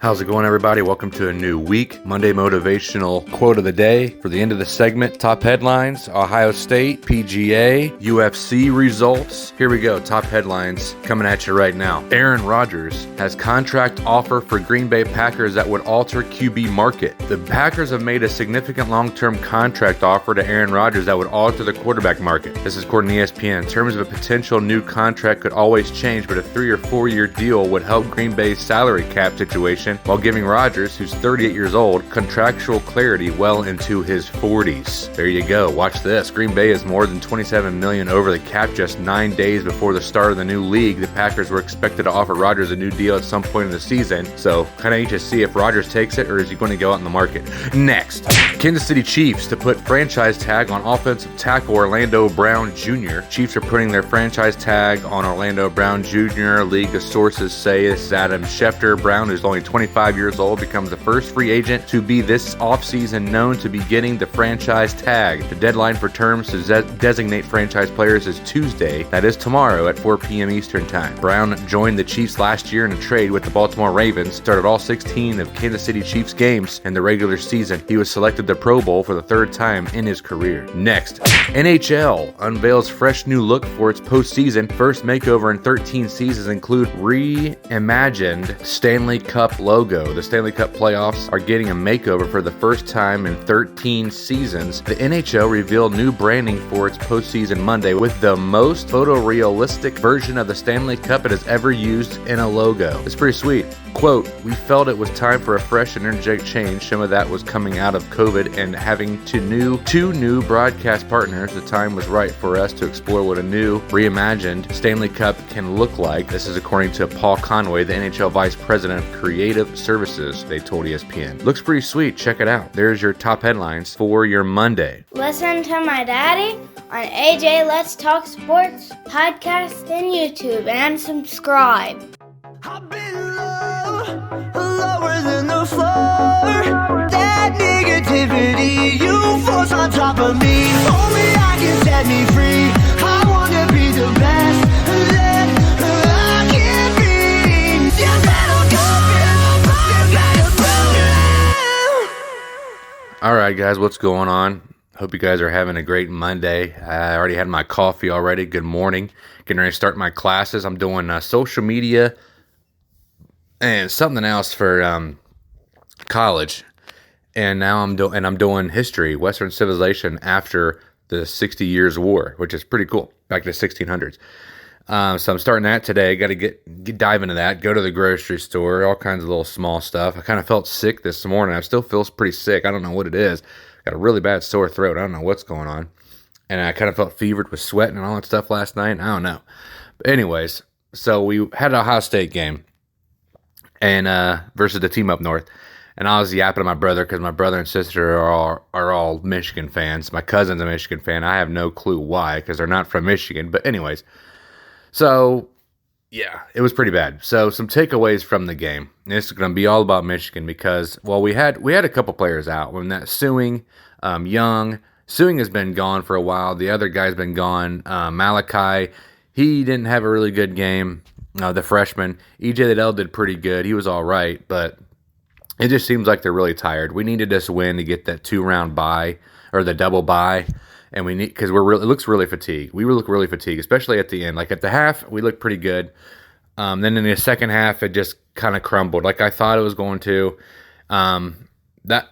How's it going, everybody? Welcome to a new week. Monday motivational quote of the day. For the end of the segment, top headlines, Ohio State, PGA, UFC results. Here we go, top headlines coming at you right now. Aaron Rodgers has contract offer for Green Bay Packers that would alter QB market. The Packers have made a significant long-term contract offer to Aaron Rodgers that would alter the quarterback market. This is according to ESPN. Terms of a potential new contract could always change, but a 3 or 4 year deal would help Green Bay's salary cap situation while giving Rodgers, who's 38 years old, contractual clarity well into his 40s. There you go. Watch this. Green Bay is more than $27 million over the cap just 9 days before the start of the new league. The Packers were expected to offer Rodgers a new deal at some point in the season, so kind of need to see if Rodgers takes it or is he going to go out in the market. Next, Kansas City Chiefs to put franchise tag on offensive tackle Orlando Brown Jr. Chiefs are putting their franchise tag on Orlando Brown Jr. League of sources say this is Adam Schefter. Brown, who's only 25 years old, becomes the first free agent to be this offseason known to be getting the franchise tag. The deadline for terms to designate franchise players is Tuesday, that is tomorrow at 4 p.m. Eastern Time. Brown joined the Chiefs last year in a trade with the Baltimore Ravens, started all 16 of Kansas City Chiefs games in the regular season. He was selected to Pro Bowl for the third time in his career. Next, NHL unveils fresh new look for its postseason. First makeover in 13 seasons include reimagined Stanley Cup logo. The Stanley Cup Playoffs are getting a makeover for the first time in 13 seasons. The NHL revealed new branding for its postseason Monday with the most photorealistic version of the Stanley Cup it has ever used in a logo. It's pretty sweet. Quote, "We felt it was time for a fresh and energetic change. Some of that was coming out of COVID and having two new broadcast partners. The time was right for us to explore what a new, reimagined Stanley Cup can look like." This is according to Paul Conway, the NHL Vice President of Creative Services, they told ESPN. Looks pretty sweet. Check it out. There's your top headlines for your Monday. Listen to my daddy on AJ Let's Talk Sports podcast and YouTube and subscribe. I've been lower than the floor. That negativity you force on top of me. Only I can set me free. I wanna be the best that I can be. You gotta go. All right, guys, what's going on? Hope you guys are having a great Monday. I already had my coffee already. Good morning. Getting ready to start my classes. I'm doing social media and something else for college, and now I'm doing history, Western civilization after the 60 Years' War, which is pretty cool, back to the 1600s. So I'm starting that today. Got to dive into that. Go to the grocery store, all kinds of little small stuff. I kind of felt sick this morning. I still feel pretty sick. I don't know what it is. Got a really bad sore throat. I don't know what's going on, and I kind of felt fevered with sweating and all that stuff last night. I don't know. But anyways, so we had an Ohio State game and versus the team up north, and I was yapping to my brother because my brother and sister are all Michigan fans. My cousin's a Michigan fan. I have no clue why because they're not from Michigan. But anyways, so yeah, it was pretty bad. So some takeaways from the game. This is going to be all about Michigan because we had a couple players out. When that Suing has been gone for a while. The other guy's been gone. Malachi, he didn't have a really good game. The freshman, EJ Liddell did pretty good. He was all right, but it just seems like they're really tired. We needed this win to get that 2-round bye or the double bye, and we need because it looks really fatigued. We look really fatigued, especially at the end. Like at the half, we looked pretty good. Then in the second half, it just kind of crumbled, like I thought it was going to. That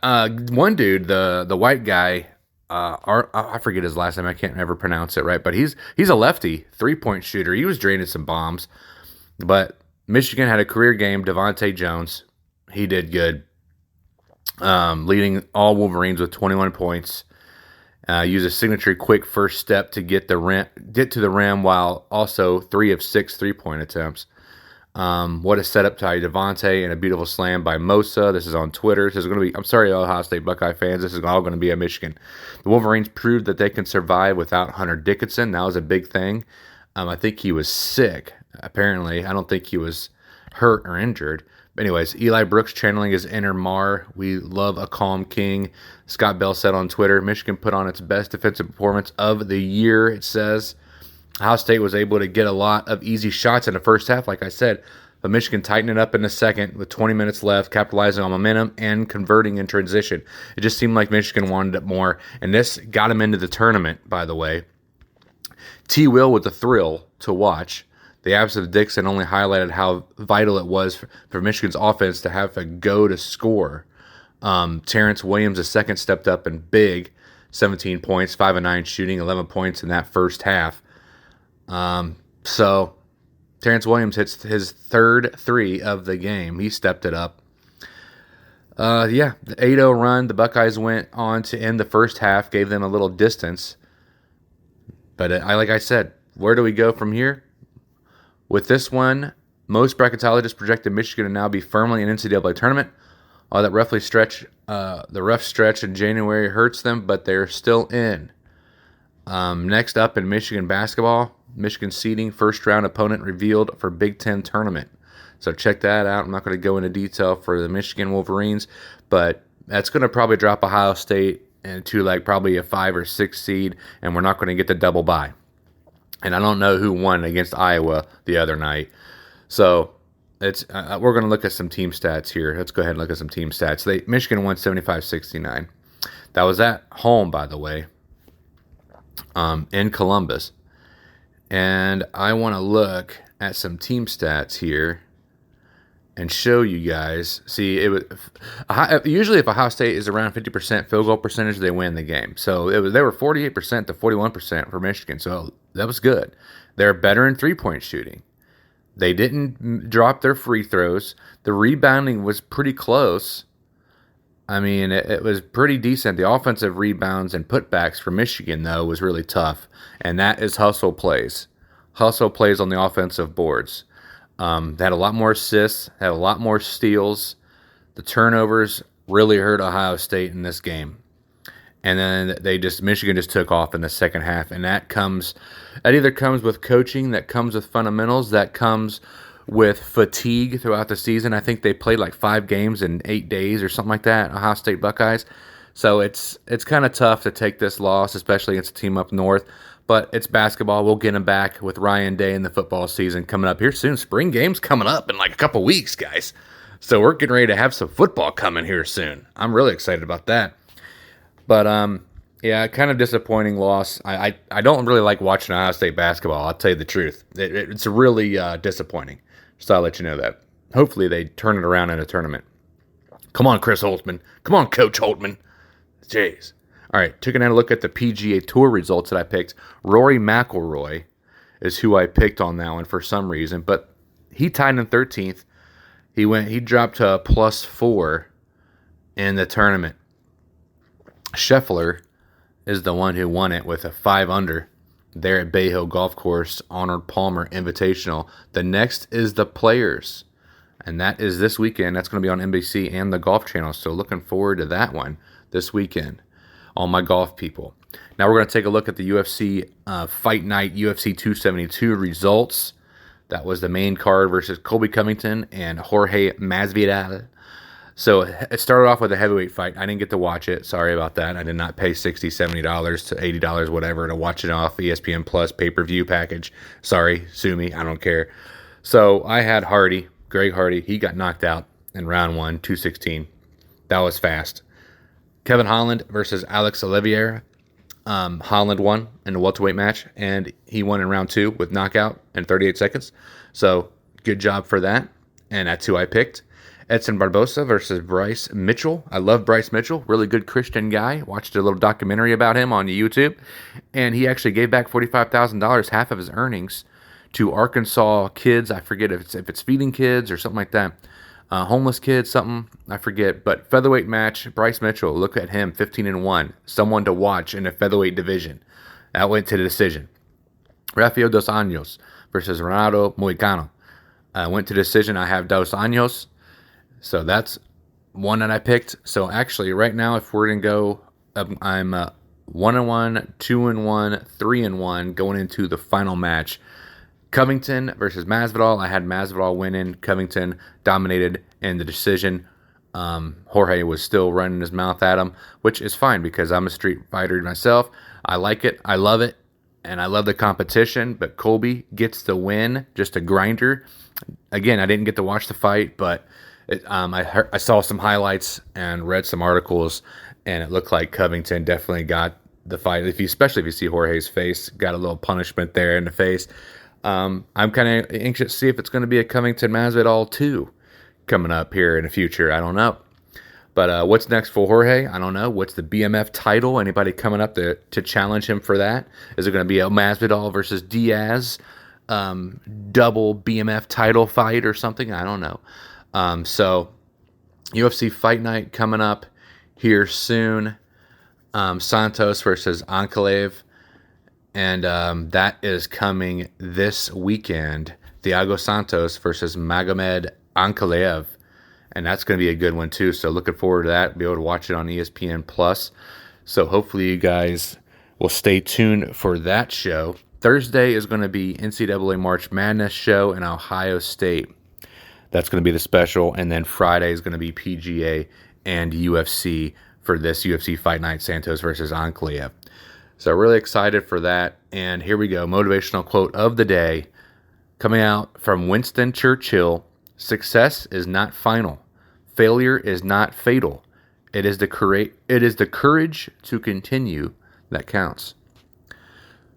one dude, the white guy, I forget his last name. I can't ever pronounce it right, but he's a lefty 3-point shooter. He was draining some bombs. But Michigan had a career game. Devontae Jones, he did good, leading all Wolverines with 21 points. Used a signature quick first step to get to the rim, while also 3 of 6 3-point attempts. What a setup by Devontae and a beautiful slam by Mosa. This is on Twitter. This is going to be. I'm sorry, Ohio State Buckeye fans. This is all going to be at Michigan. The Wolverines proved that they can survive without Hunter Dickinson. That was a big thing. I think he was sick. Apparently, I don't think he was hurt or injured. But anyways, Eli Brooks channeling his inner Mar. We love a calm king. Scott Bell said on Twitter, Michigan put on its best defensive performance of the year, it says. Ohio State was able to get a lot of easy shots in the first half. Like I said, But Michigan tightened it up in the second with 20 minutes left, capitalizing on momentum and converting in transition. It just seemed like Michigan wanted it more, and this got them into the tournament, by the way. T. Will with the thrill to watch. The absence of Dixon only highlighted how vital it was for Michigan's offense to have a go to score. Terence Williams, the second, stepped up and big, 17 points, 5 of 9 shooting, 11 points in that first half. So Terence Williams hits his third 3 of the game. He stepped it up. The 8-0 run, the Buckeyes went on to end the first half, gave them a little distance. But like I said, where do we go from here? With this one, most bracketologists projected Michigan to now be firmly in NCAA tournament. That the rough stretch in January hurts them, but they're still in. Next up in Michigan basketball, Michigan seeding first round opponent revealed for Big Ten tournament. So check that out. I'm not going to go into detail for the Michigan Wolverines, but that's going to probably drop Ohio State into like probably a 5 or 6 seed, and we're not going to get the double bye. And I don't know who won against Iowa the other night. So it's we're going to look at some team stats here. Let's go ahead and look at some team stats. Michigan won 75-69. That was at home, by the way, in Columbus. And I want to look at some team stats here and show you guys. See, usually if Ohio State is around 50% field goal percentage, they win the game. So they were 48% to 41% for Michigan. So that was good. They're better in three-point shooting. They didn't drop their free throws. The rebounding was pretty close. I mean, it was pretty decent. The offensive rebounds and putbacks for Michigan, though, was really tough. And that is hustle plays. Hustle plays on the offensive boards. They had a lot more assists, had a lot more steals. The turnovers really hurt Ohio State in this game. And then Michigan just took off in the second half. And that either comes with coaching, that comes with fundamentals, that comes with fatigue throughout the season. I think they played like 5 games in 8 days or something like that, Ohio State Buckeyes. So it's kind of tough to take this loss, especially against a team up north. But it's basketball. We'll get them back with Ryan Day in the football season coming up here soon. Spring game's coming up in like a couple weeks, guys. So we're getting ready to have some football coming here soon. I'm really excited about that. But, kind of disappointing loss. I don't really like watching Ohio State basketball. I'll tell you the truth. It's really disappointing. So I'll let you know that. Hopefully they turn it around in a tournament. Come on, Chris Holtman. Come on, Coach Holtman. Jeez. All right, taking a look at the PGA Tour results that I picked. Rory Mcilroy is who I picked on that one for some reason, but he tied in 13th. He dropped to a +4 in the tournament. Scheffler is the one who won it with a 5 under there at Bay Hill Golf Course, Arnold Palmer Invitational. The next is the Players, and that is this weekend. That's going to be on NBC and the Golf Channel, so looking forward to that one this weekend. All my golf people. Now we're going to take a look at the UFC Fight Night UFC 272 results. That was the main card versus Colby Covington and Jorge Masvidal. So it started off with a heavyweight fight. I didn't get to watch it. Sorry about that. I did not pay $60, $70 to $80, whatever, to watch it off ESPN Plus pay-per-view package. Sorry, sue me. I don't care. So I had Greg Hardy. He got knocked out in round 1, 216. That was fast. Kevin Holland versus Alex Olivier. Holland won in the welterweight match, and he won in round 2 with knockout in 38 seconds. So good job for that, and that's who I picked. Edson Barbosa versus Bryce Mitchell. I love Bryce Mitchell, really good Christian guy. Watched a little documentary about him on YouTube, and he actually gave back $45,000, half of his earnings, to Arkansas kids. I forget if it's feeding kids or something like that. Homeless kids, something, I forget. But featherweight match, Bryce Mitchell, look at him, 15-1. Someone to watch in the featherweight division. That went to the decision. Rafael Dos Anjos versus Ronaldo Moicano. Went to decision. I have Dos Anjos. So that's one that I picked. So actually, right now, if we're going to go, I'm 1-1, 2-1, 3-1 going into the final match. Covington versus Masvidal. I had Masvidal winning. Covington dominated in the decision. Jorge was still running his mouth at him, which is fine because I'm a street fighter myself. I like it. I love it. And I love the competition. But Colby gets the win. Just a grinder. Again, I didn't get to watch the fight, but I saw some highlights and read some articles, and it looked like Covington definitely got the fight. Especially if you see Jorge's face, got a little punishment there in the face. I'm kind of anxious to see if it's going to be a Covington Masvidal 2 coming up here in the future. I don't know. But what's next for Jorge? I don't know. What's the BMF title? Anybody coming up to challenge him for that? Is it going to be a Masvidal versus Diaz double BMF title fight or something? I don't know. So UFC Fight Night coming up here soon. Santos versus Ankalaev. And that is coming this weekend. Thiago Santos versus Magomed Ankalaev. And that's going to be a good one too. So looking forward to that. Be able to watch it on ESPN Plus. So hopefully you guys will stay tuned for that show. Thursday is going to be NCAA March Madness show in Ohio State. That's going to be the special. And then Friday is going to be PGA and UFC for this UFC Fight Night, Santos versus Ankalaev. So really excited for that. And here we go. Motivational quote of the day coming out from Winston Churchill. Success is not final. Failure is not fatal. It is the courage to continue that counts.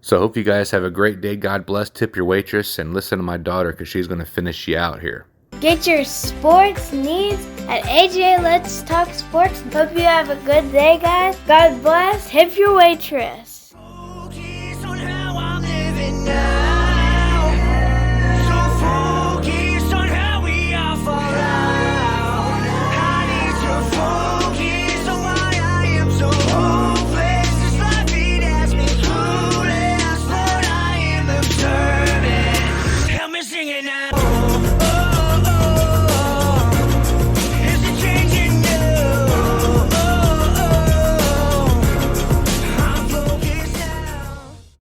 So I hope you guys have a great day. God bless. Tip your waitress and listen to my daughter because she's going to finish you out here. Get your sports needs at AJ Let's Talk Sports. Hope you have a good day, guys. God bless. Tip your waitress.